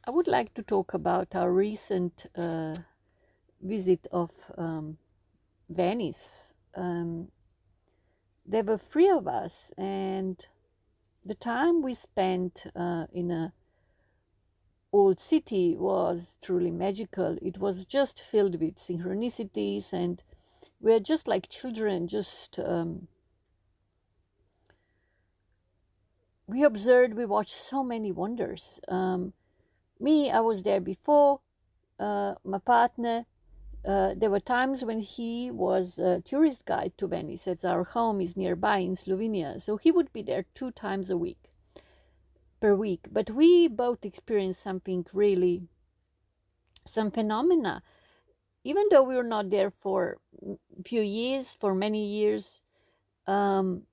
I would like to talk about our recent visit of Venice. There were three of us, and the time we spent in a old city was truly magical. It was just filled with synchronicities, and we are just like children. Just we observed, we watched so many wonders. Me, I was there before. My partner, there were times when he was a tourist guide to Venice, as our home is nearby in Slovenia. So he would be there 2 times a week, per week. But we both experienced something really, some phenomena. Even though we were not there for a few years, for many years, um,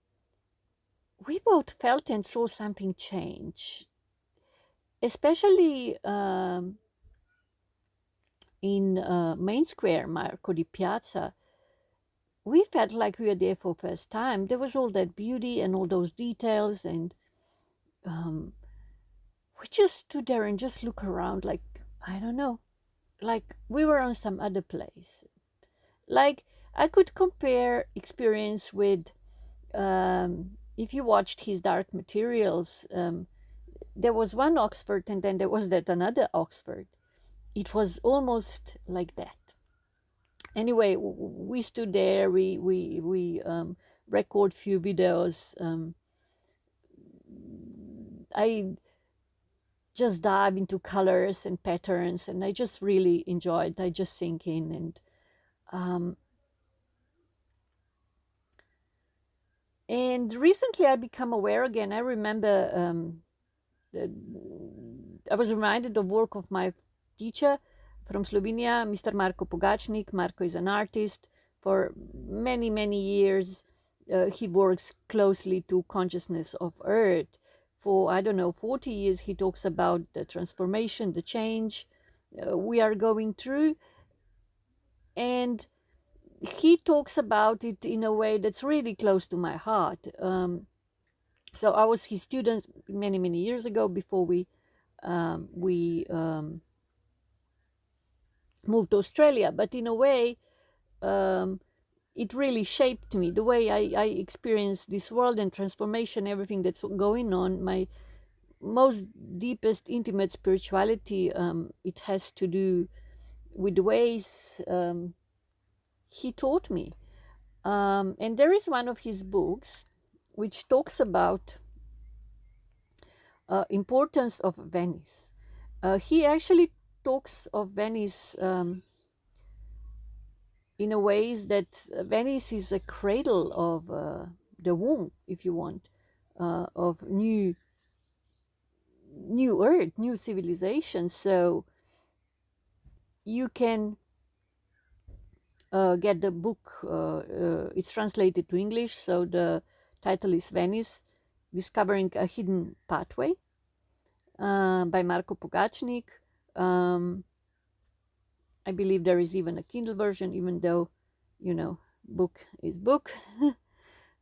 we both felt and saw something change, especially in Main Square, Marco di Piazza. We felt like we were there for first time. There was all that beauty and all those details, and um, we just stood there and just look around like, I don't know, like we were on some other place. Like I could compare experience with if you watched his Dark Materials. There was one Oxford, and then there was that another Oxford. It was almost like that. Anyway, we stood there. We record few videos. I just dive into colors and patterns, and I just really enjoyed. I just sink in, um, and recently I become aware again. I remember I was reminded of work of my teacher from Slovenia, Mr. Marko Pogačnik. Marko is an artist. For many years, he works closely to consciousness of Earth. For, I don't know, 40 years, he talks about the transformation, the change we are going through. And he talks about it in a way that's really close to my heart. So I was his student many years ago before we moved to Australia. But in a way, um, it really shaped me. The way I experience this world and transformation, everything that's going on, my most deepest, intimate spirituality, it has to do with the ways he taught me. And there is one of his books which talks about importance of Venice. He actually talks of Venice in a ways that Venice is a cradle of the womb, if you want, of new earth, new civilization. So you can get the book. It's translated to English, so the title is Venice, Discovering a Hidden Pathway, by Marko Pogačnik. I believe there is even a Kindle version, even though, book is book.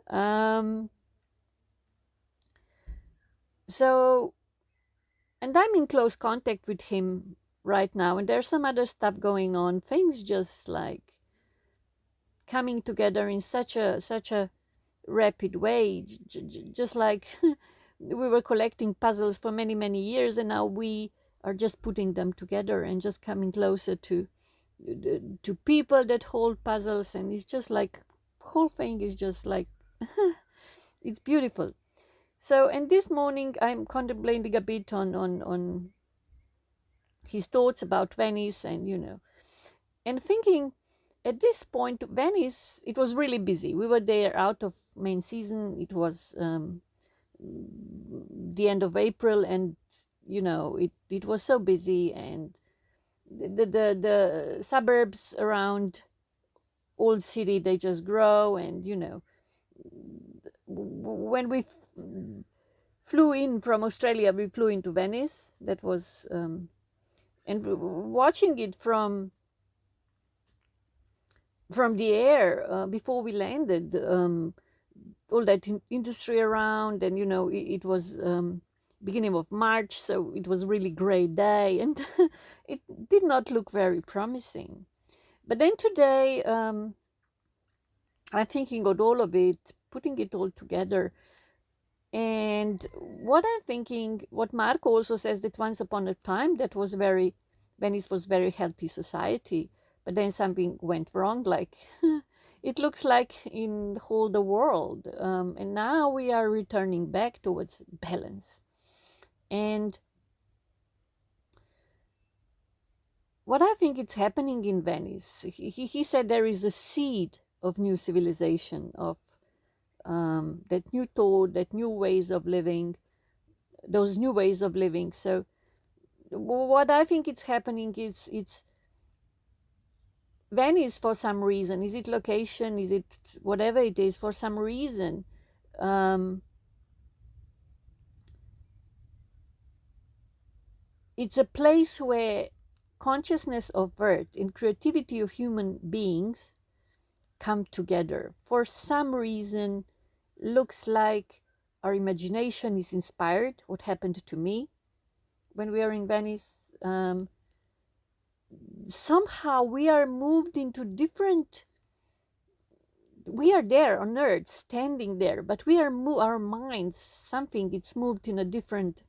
um, so, and I'm in close contact with him right now, and there's some other stuff going on. Things just like coming together in such a rapid way, just like we were collecting puzzles for many years, and now we are just putting them together and just coming closer to people that hold puzzles, and it's just like whole thing is just like it's beautiful. So, and this morning I'm contemplating a bit on his thoughts about Venice, and thinking at this point Venice, it was really busy. We were there out of main season. It was the end of April, and it was so busy, and the suburbs around old city, they just grow. And when we flew in from Australia, we flew into Venice. That was and watching it from the air before we landed, all that industry around, and it was beginning of March, so it was really gray day, and it did not look very promising. But then today, I'm thinking of all of it, putting it all together. And what I'm thinking, what Marco also says, that once upon a time that was very, Venice was very healthy society, but then something went wrong. Like it looks like in the whole the world, and now we are returning back towards balance. And what I think it's happening in Venice, he said there is a seed of new civilization, of that new thought, that new ways of living, those new ways of living. So what I think it's happening is it's Venice for some reason. Is it location? Is it whatever it is? For some reason, um, it's a place where consciousness of earth and creativity of human beings come together. For some reason, looks like our imagination is inspired. What happened to me when we are in Venice? Somehow we are moved into different, we are there on earth standing there, but we are our minds, something, it's moved in a different,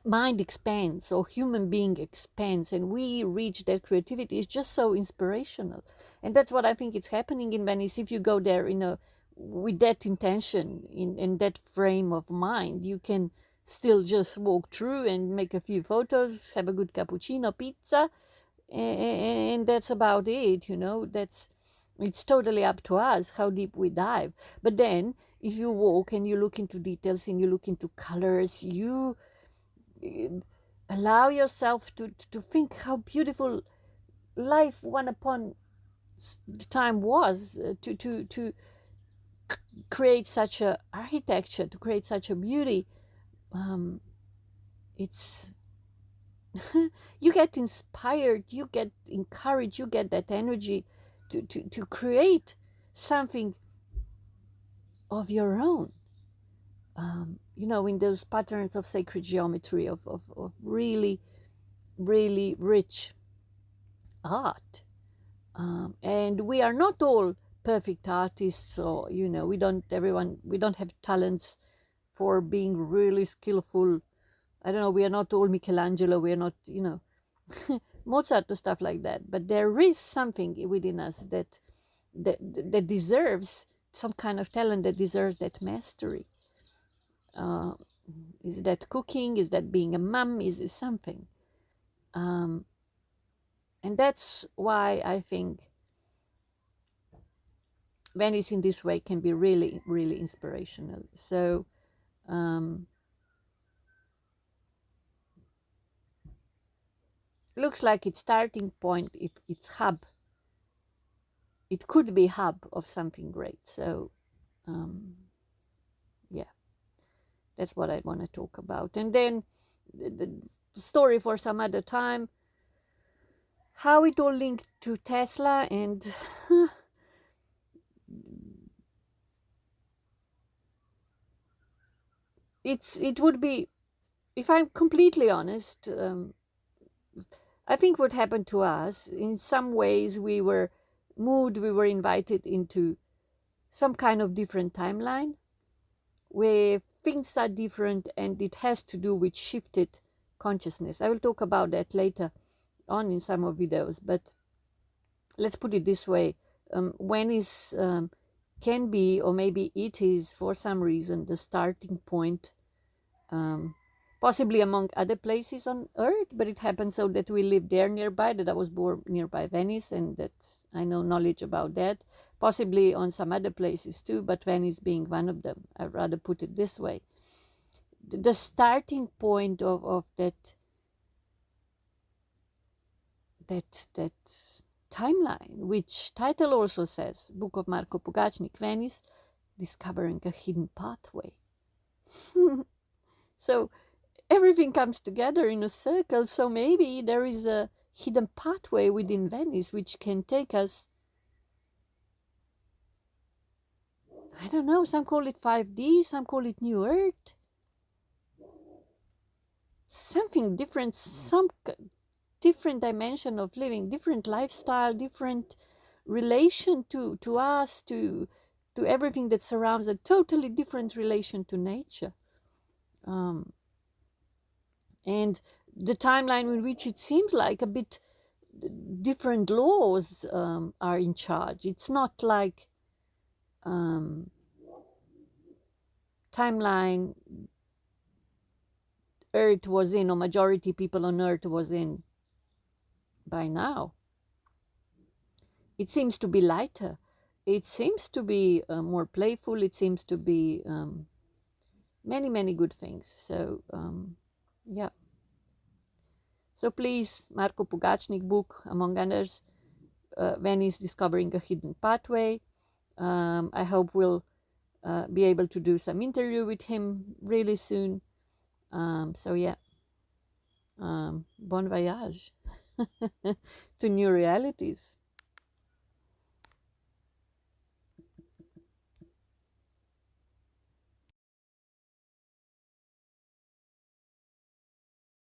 mind expands, or human being expands, and we reach that creativity. It's just so inspirational, and that's what I think is happening in Venice. If you go there with that intention, in that frame of mind, you can still just walk through and make a few photos, have a good cappuccino, pizza, and that's about it. That's, it's totally up to us how deep we dive. But then if you walk and you look into details and you look into colors, you allow yourself to think how beautiful life one upon the time was, to create such a architecture, to create such a beauty. It's you get inspired, you get encouraged, you get that energy to create something of your own, in those patterns of sacred geometry, of really, really rich art. And we are not all perfect artists, or we don't have talents for being really skillful. I don't know, we are not all Michelangelo, we are not, Mozart or stuff like that, but there is something within us that deserves some kind of talent, that deserves that mastery. uh, is that cooking, is that being a mom, is it something, um, and that's why I think Venice in this way can be really, really inspirational. So um, looks like its starting point, if its hub, it could be hub of something great. So um, yeah, that's what I want to talk about. And then the story for some other time, how it all linked to Tesla. And it would be, if I'm completely honest, I think what happened to us, in some ways, we were moved, we were invited into some kind of different timeline where things are different, and it has to do with shifted consciousness. I will talk about that later on in some of videos, but let's put it this way. When is can be, or maybe it is for some reason, the starting point, um, possibly among other places on earth, but it happens so that we live there nearby, that I was born nearby Venice, and that I know knowledge about that, possibly on some other places too, but Venice being one of them. I'd rather put it this way. The starting point of that timeline, which title also says, Book of Marco Pugachnik, Venice, Discovering a Hidden Pathway. So everything comes together in a circle, so maybe there is a hidden pathway within Venice which can take us, I don't know, some call it 5D, some call it New Earth. something different, some different dimension of living, different lifestyle, different relation to us, to everything that surrounds, a totally different relation to nature. um, and the timeline in which it seems like a bit different laws are in charge. It's not like um, timeline Earth was in, or majority people on Earth was in by now. It seems to be lighter. It seems to be more playful. It seems to be many, many good things. So, yeah. So please, Marko Pugachnik book, among others, Venice Discovering a Hidden Pathway. I hope we'll be able to do some interview with him really soon. So yeah, bon voyage to new realities.